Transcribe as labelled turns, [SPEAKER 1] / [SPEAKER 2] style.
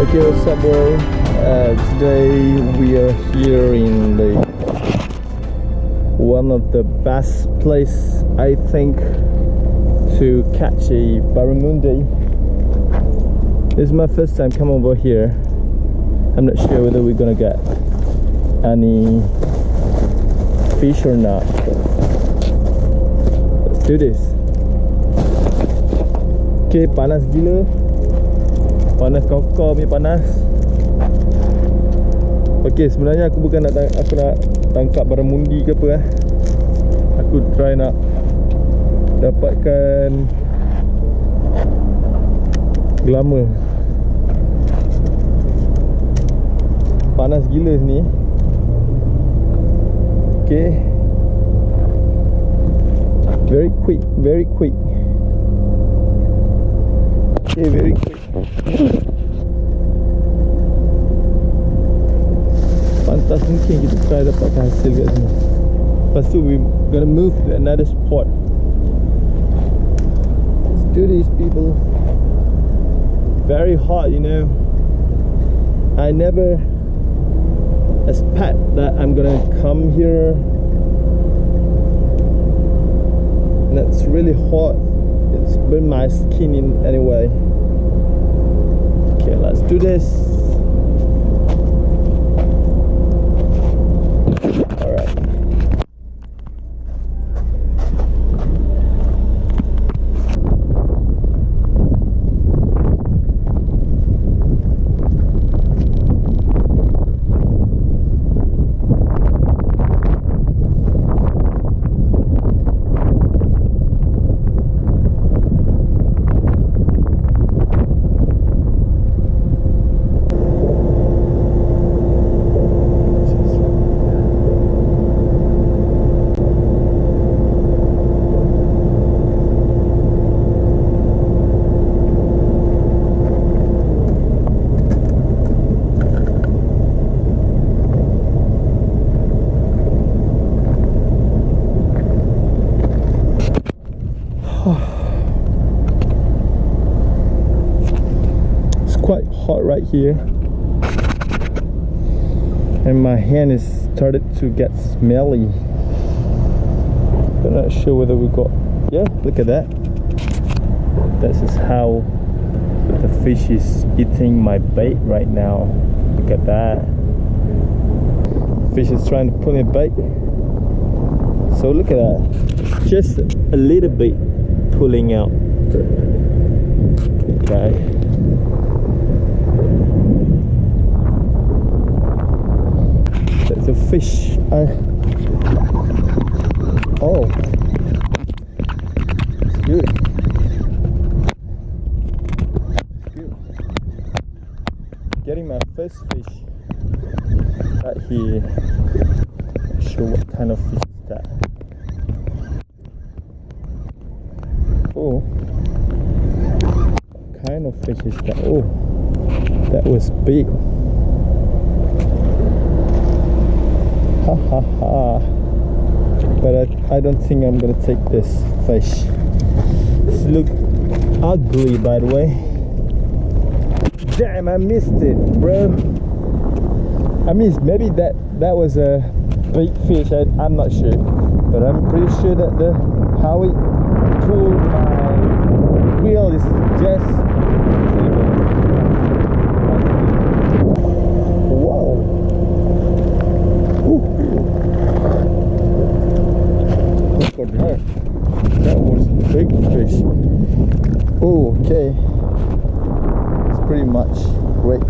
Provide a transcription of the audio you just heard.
[SPEAKER 1] Okay, what's up, bro? Today we are here in the one of the best place I think to catch a barramundi. This is my first time come over here. I'm not sure whether we're gonna get any fish or not. Let's do this. Okay, panas gila. Panas kokor punya panas. Okay, sebenarnya aku bukan nak tangkap barramundi ke apa. Aku try nak dapatkan glamour. Panas gila sini. Okay, very quick. Okay, very quick. Pantas mungkin kita try dapat hasil kat sini. Lepas tu we gonna move to another spot. Let's do this, people. Very hot, you know. I never expect that I'm gonna come here. And it's really hot. It's burned my skin in anyway. Okay, let's do this. Alright. It's quite hot right here, and my hand is started to get smelly. I'm not sure whether we got. Yeah, look at that. This is how the fish is eating my bait right now. Look at that. Fish is trying to pull my bait. So look at that. Just a little bit pulling out. Okay. There's a fish. Oh, it's good. Getting my first fish right here. Not sure what kind of fish is that. Oh, what kind of fish is that? Oh, that was big. Ha ha ha. But I don't think I'm gonna take this fish. This look ugly, by the way. Damn, I missed it, bro. I missed. Maybe that was a big fish. I'm not sure, but I'm pretty sure that how it pulled my reel is just. Whoa! Ooh. Look at her. That was a big fish. Oh, okay. It's pretty much great.